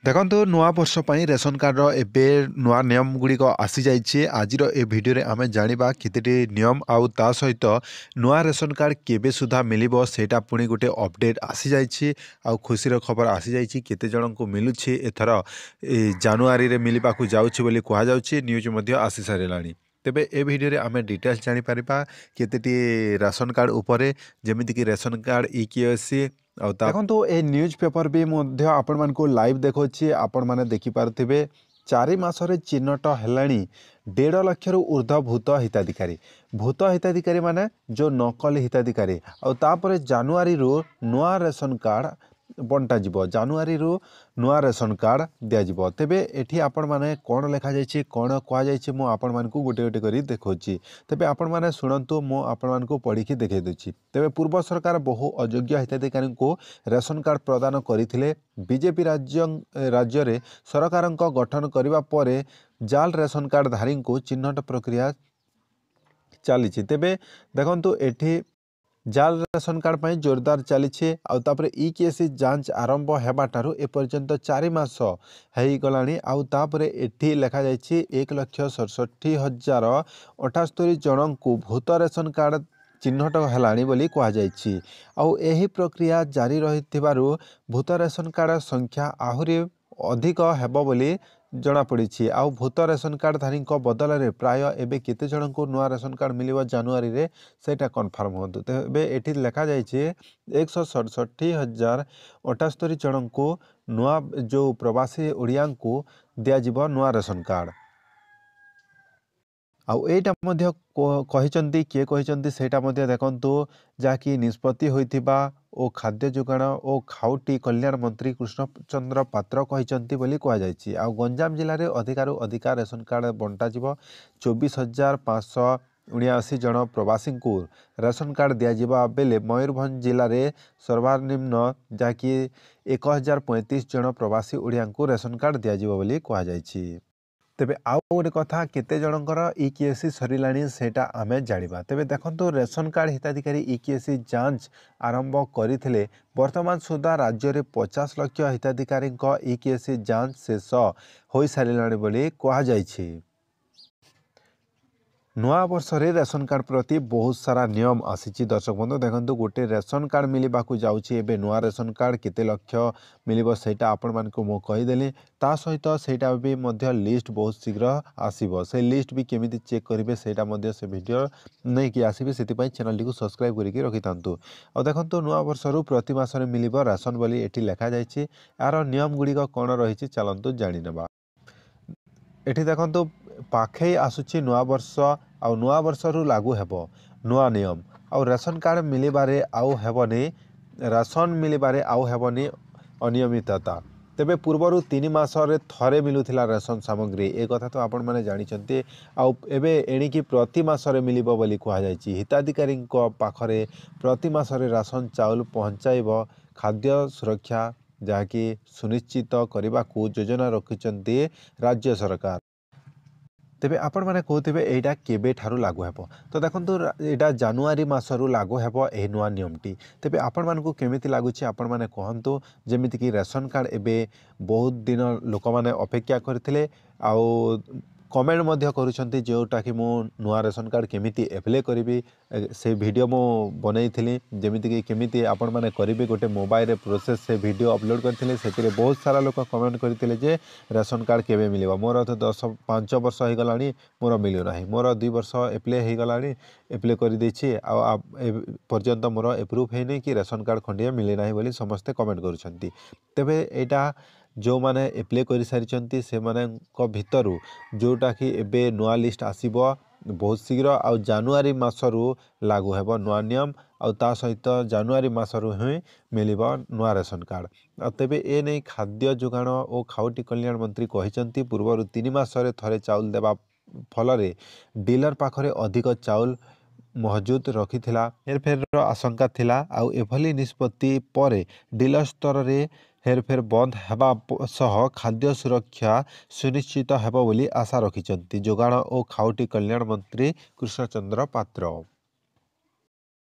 ଦେଖନ୍ତୁ ନୂଆ ବର୍ଷ ପାଇଁ ରେସନ କାର୍ଡ଼ର ଏବେ ନୂଆ ନିୟମ ଗୁଡ଼ିକ ଆସିଯାଇଛି। ଆଜିର ଏ ଭିଡ଼ିଓରେ ଆମେ ଜାଣିବା କେତେଟି ନିୟମ ଆଉ ତା ସହିତ ନୂଆ ରେସନ କାର୍ଡ଼ କେବେ ସୁଦ୍ଧା ମିଳିବ ସେଇଟା ପୁଣି ଗୋଟେ ଅପଡ଼େଟ୍ ଆସିଯାଇଛି। ଆଉ ଖୁସିର ଖବର ଆସିଯାଇଛି କେତେ ଜଣଙ୍କୁ ମିଳୁଛି ଏଥର ଜାନୁଆରୀରେ ମିଳିବାକୁ ଯାଉଛି ବୋଲି କୁହାଯାଉଛି। ନ୍ୟୁଜ୍ ମଧ୍ୟ ଆସିସାରିଲାଣି। ତେବେ ଏ ଭିଡ଼ିଓରେ ଆମେ ଡିଟେଲ୍ସ ଜାଣିପାରିବା କେତେଟି ରାସନ କାର୍ଡ଼ ଉପରେ, ଯେମିତିକି ରେସନ କାର୍ଡ଼ ଇକେୱାଇସି ଆଉ ଦେଖନ୍ତୁ ଏ ନ୍ୟୁଜ୍ ପେପର ବି ମଧ୍ୟ ଆପଣମାନଙ୍କୁ ଲାଇଭ୍ ଦେଖାଉଛି। ଆପଣମାନେ ଦେଖିପାରୁଥିବେ 4 ମାସରେ ଚିହ୍ନଟ ହେଲାଣି 1.5 ଲକ୍ଷରୁ ଉର୍ଦ୍ଧ୍ୱ ଭୂତ ହିତାଧିକାରୀ। ଭୂତ ହିତାଧିକାରୀ ମାନେ ଯେଉଁ ନକଲି ହିତାଧିକାରୀ। ଆଉ ତାପରେ ଜାନୁଆରୀରୁ ନୂଆ ରେସନ କାର୍ଡ଼ ବଣ୍ଟାଯିବ, ଜାନୁଆରୀରୁ ନୂଆ ରେସନ କାର୍ଡ଼ ଦିଆଯିବ। ତେବେ ଏଠି ଆପଣମାନେ କ'ଣ ଲେଖାଯାଇଛି, କ'ଣ କୁହାଯାଇଛି, ମୁଁ ଆପଣମାନଙ୍କୁ ଗୋଟେ ଗୋଟେ କରି ଦେଖାଉଛି। ତେବେ ଆପଣମାନେ ଶୁଣନ୍ତୁ, ମୁଁ ଆପଣମାନଙ୍କୁ ପଢ଼ିକି ଦେଖାଇ ଦେଉଛି। ତେବେ ପୂର୍ବ ସରକାର ବହୁ ଅଯୋଗ୍ୟ ହିତାଧିକାରୀଙ୍କୁ ରେସନ କାର୍ଡ଼ ପ୍ରଦାନ କରିଥିଲେ। ବିଜେପି ରାଜ୍ୟରେ ସରକାରଙ୍କ ଗଠନ କରିବା ପରେ ଜାଲ ରେସନ କାର୍ଡ଼ଧାରୀଙ୍କୁ ଚିହ୍ନଟ ପ୍ରକ୍ରିୟା ଚାଲିଛି। ତେବେ ଦେଖନ୍ତୁ ଏଠି ଜାଲ ରେସନ କାର୍ଡ଼ ପାଇଁ ଜୋରଦାର ଚାଲିଛି। ଆଉ ତାପରେ ଇକେୱାଇସି ଯାଞ୍ଚ ଆରମ୍ଭ ହେବାଠାରୁ ଏପର୍ଯ୍ୟନ୍ତ 4 ମାସ ହେଇଗଲାଣି। ଆଉ ତାପରେ ଏଠି ଲେଖାଯାଇଛି 1,67,078 ଜଣଙ୍କୁ ଭୂତ ରେସନ କାର୍ଡ଼ ଚିହ୍ନଟ ହେଲାଣି ବୋଲି କୁହାଯାଇଛି। ଆଉ ଏହି ପ୍ରକ୍ରିୟା ଜାରି ରହିଥିବାରୁ ଭୂତ ରେସନ କାର୍ଡ଼ ସଂଖ୍ୟା ଆହୁରି ଅଧିକ ହେବ ବୋଲି ଜଣାପଡ଼ିଛି। ଆଉ ଭୂତ ରେସନ କାର୍ଡ଼ଧାରୀଙ୍କ ବଦଳରେ ପ୍ରାୟ ଏବେ କେତେ ଜଣଙ୍କୁ ନୂଆ ରେସନ କାର୍ଡ଼ ମିଳିବ ଜାନୁଆରୀରେ ସେଇଟା କନଫର୍ମ ହୁଅନ୍ତୁ। ତେବେ ଏଠି ଲେଖାଯାଇଛି 1,67,078 ଜଣଙ୍କୁ ନୂଆ ଯେଉଁ ପ୍ରବାସୀ ଓଡ଼ିଆଙ୍କୁ ଦିଆଯିବ ନୂଆ ରେସନ କାର୍ଡ଼। ଆଉ ଏଇଟା ମଧ୍ୟ କହିଛନ୍ତି, କିଏ କହିଛନ୍ତି ସେଇଟା ମଧ୍ୟ ଦେଖନ୍ତୁ, ଯାହାକି ନିଷ୍ପତ୍ତି ହୋଇଥିବା ଓ ଖାଦ୍ୟ ଯୋଗାଣ ଓ ଖାଉଟି କଲ୍ୟାଣ ମନ୍ତ୍ରୀ କୃଷ୍ଣଚନ୍ଦ୍ର ପାତ୍ର କହିଛନ୍ତି ବୋଲି କୁହାଯାଇଛି। ଆଉ ଗଞ୍ଜାମ ଜିଲ୍ଲାରେ ଅଧିକାରୁ ଅଧିକା ରେସନ କାର୍ଡ଼ ବଣ୍ଟାଯିବ। 24,579 ଜଣ ପ୍ରବାସୀଙ୍କୁ ରେସନ କାର୍ଡ଼ ଦିଆଯିବା ବେଳେ ମୟୂରଭଞ୍ଜ ଜିଲ୍ଲାରେ ସର୍ବାନିମ୍ନ ଯାହାକି 1,035 ଜଣ ପ୍ରବାସୀ ଓଡ଼ିଆଙ୍କୁ ରେସନ କାର୍ଡ଼ ଦିଆଯିବ ବୋଲି କୁହାଯାଇଛି। ତେବେ ଆଉ ଗୋଟେ କଥା, କେତେ ଜଣଙ୍କର ଇକେୱାଇସି ସରିଲାଣି ସେଇଟା ଆମେ ଜାଣିବା। ତେବେ ଦେଖନ୍ତୁ ରେସନ କାର୍ଡ଼ ହିତାଧିକାରୀ ଇକେୱାଇସି ଯାଞ୍ଚ ଆରମ୍ଭ କରିଥିଲେ। ବର୍ତ୍ତମାନ ସୁଦ୍ଧା ରାଜ୍ୟରେ 50 ଲକ୍ଷ ହିତାଧିକାରୀଙ୍କ ଇକେୱାଇସି ଯାଞ୍ଚ ଶେଷ ହୋଇସାରିଲାଣି ବୋଲି କୁହାଯାଇଛି। ନୂଆ ବର୍ଷରେ ରେସନ କାର୍ଡ଼ ପ୍ରତି ବହୁତ ସାରା ନିୟମ ଆସିଛି। ଦର୍ଶକ ବନ୍ଧୁ ଦେଖନ୍ତୁ, ଗୋଟେ ରେସନ କାର୍ଡ଼ ମିଳିବାକୁ ଯାଉଛି ଏବେ ନୂଆ ରେସନ କାର୍ଡ଼ କେତେ ଲକ୍ଷ ମିଳିବ ସେଇଟା ଆପଣମାନଙ୍କୁ ମୁଁ କହିଦେଲି। ତା ସହିତ ସେଇଟା ବି ମଧ୍ୟ ଲିଷ୍ଟ ବହୁତ ଶୀଘ୍ର ଆସିବ। ସେ ଲିଷ୍ଟ ବି କେମିତି ଚେକ୍ କରିବେ ସେଇଟା ମଧ୍ୟ ସେ ଭିଡ଼ିଓ ନେଇକି ଆସିବି। ସେଥିପାଇଁ ଚ୍ୟାନେଲଟିକୁ ସବସ୍କ୍ରାଇବ୍ କରିକି ରଖିଥାନ୍ତୁ। ଆଉ ଦେଖନ୍ତୁ ନୂଆ ବର୍ଷରୁ ପ୍ରତି ମାସରେ ମିଳିବ ରାସନ ବୋଲି ଏଠି ଲେଖାଯାଇଛି। ଏହାର ନିୟମ ଗୁଡ଼ିକ କ'ଣ ରହିଛି ଚାଲନ୍ତୁ ଜାଣିନେବା। ଏଠି ଦେଖନ୍ତୁ ପାଖେଇ ଆସୁଛି ନୂଆବର୍ଷ। ଆଉ ନୂଆବର୍ଷରୁ ଲାଗୁ ହେବ ନୂଆ ନିୟମ। ଆଉ ରେସନ କାର୍ଡ଼ ମିଳିବାରେ ଆଉ ହେବନି ଅନିୟମିତତା। ତେବେ ପୂର୍ବରୁ 3 ମାସରେ ଥରେ ମିଳୁଥିଲା ରେସନ ସାମଗ୍ରୀ, ଏ କଥା ତ ଆପଣମାନେ ଜାଣିଛନ୍ତି। ଆଉ ଏବେ ଏଣିକି ପ୍ରତି ମାସରେ ମିଳିବ ବୋଲି କୁହାଯାଇଛି। ହିତାଧିକାରୀଙ୍କ ପାଖରେ ପ୍ରତି ମାସରେ ରାସନ ଚାଉଳ ପହଞ୍ଚାଇବ ଖାଦ୍ୟ ସୁରକ୍ଷା, ଯାହାକି ସୁନିଶ୍ଚିତ କରିବାକୁ ଯୋଜନା ରଖିଛନ୍ତି ରାଜ୍ୟ ସରକାର। ତେବେ ଆପଣମାନେ କହୁଥିବେ ଏଇଟା କେବେଠାରୁ ଲାଗୁ ହେବ? ତ ଦେଖନ୍ତୁ ଏଇଟା ଜାନୁଆରୀ ମାସରୁ ଲାଗୁ ହେବ ଏହି ନୂଆ ନିୟମଟି। ତେବେ ଆପଣମାନଙ୍କୁ କେମିତି ଲାଗୁଛି ଆପଣମାନେ କୁହନ୍ତୁ। ଯେମିତିକି ରେସନ କାର୍ଡ଼ ଏବେ ବହୁତ ଦିନ ଲୋକମାନେ ଅପେକ୍ଷା କରିଥିଲେ। ଆଉ କମେଣ୍ଟ ମଧ୍ୟ କରୁଛନ୍ତି ଯେଉଁଟାକି ମୁଁ ନୂଆ ରେସନ କାର୍ଡ଼ କେମିତି ଆପ୍ଲାଏ କରିବି ସେ ଭିଡ଼ିଓ ମୁଁ ବନେଇଥିଲି। ଯେମିତିକି କେମିତି ଆପଣମାନେ କରିବେ ଗୋଟେ ମୋବାଇଲରେ ପ୍ରୋସେସ୍ ସେ ଭିଡ଼ିଓ ଅପଲୋଡ଼ କରିଥିଲେ। ସେଥିରେ ବହୁତ ସାରା ଲୋକ କମେଣ୍ଟ କରିଥିଲେ ଯେ ରେସନ କାର୍ଡ଼ କେବେ ମିଳିବ। ମୋର ତ 5 ବର୍ଷ ହେଇଗଲାଣି ମୋର ମିଳୁନାହିଁ। ମୋର 2 ବର୍ଷ ଆପ୍ଲାଏ ହେଇଗଲାଣି, ଆପ୍ଲାଏ କରିଦେଇଛି। ଆଉ ପର୍ଯ୍ୟନ୍ତ ମୋର ଏପ୍ରୁଭ୍ ହେଇନି କି ରେସନ କାର୍ଡ଼ ଖଣ୍ଡିଏ ମିଳିନାହିଁ ବୋଲି ସମସ୍ତେ କମେଣ୍ଟ କରୁଛନ୍ତି। ତେବେ ଏଇଟା ଯେଉଁମାନେ ଆପ୍ଲାଏ କରିସାରିଛନ୍ତି ସେମାନଙ୍କ ଭିତରୁ ଯେଉଁଟାକି ଏବେ ନୂଆ ଲିଷ୍ଟ ଆସିବ ବହୁତ ଶୀଘ୍ର। ଆଉ ଜାନୁଆରୀ ମାସରୁ ଲାଗୁ ହେବ ନୂଆ ନିୟମ। ଆଉ ତା ସହିତ ଜାନୁଆରୀ ମାସରୁ ହିଁ ମିଳିବ ନୂଆ ରେସନ କାର୍ଡ଼। ଆଉ ତେବେ ଏ ନେଇ ଖାଦ୍ୟ ଯୋଗାଣ ଓ ଖାଉଟି କଲ୍ୟାଣ ମନ୍ତ୍ରୀ କହିଛନ୍ତି ପୂର୍ବରୁ 3 ମାସରେ ଥରେ ଚାଉଳ ଦେବା ଫଳରେ ଡିଲର ପାଖରେ ଅଧିକ ଚାଉଳ ମହଜୁଦ ରଖିଥିଲା ହେରଫେରର ଆଶଙ୍କା ଥିଲା। ଆଉ ଏଭଳି ନିଷ୍ପତ୍ତି ପରେ ଡିଲର ସ୍ତରରେ ହେରଫେର ବନ୍ଦ ହେବା ସହ ଖାଦ୍ୟ ସୁରକ୍ଷା ସୁନିଶ୍ଚିତ ହେବ ବୋଲି ଆଶା ରଖିଛନ୍ତି ଯୋଗାଣ ଓ ଖାଉଟି କଲ୍ୟାଣ ମନ୍ତ୍ରୀ କୃଷ୍ଣଚନ୍ଦ୍ର ପାତ୍ର।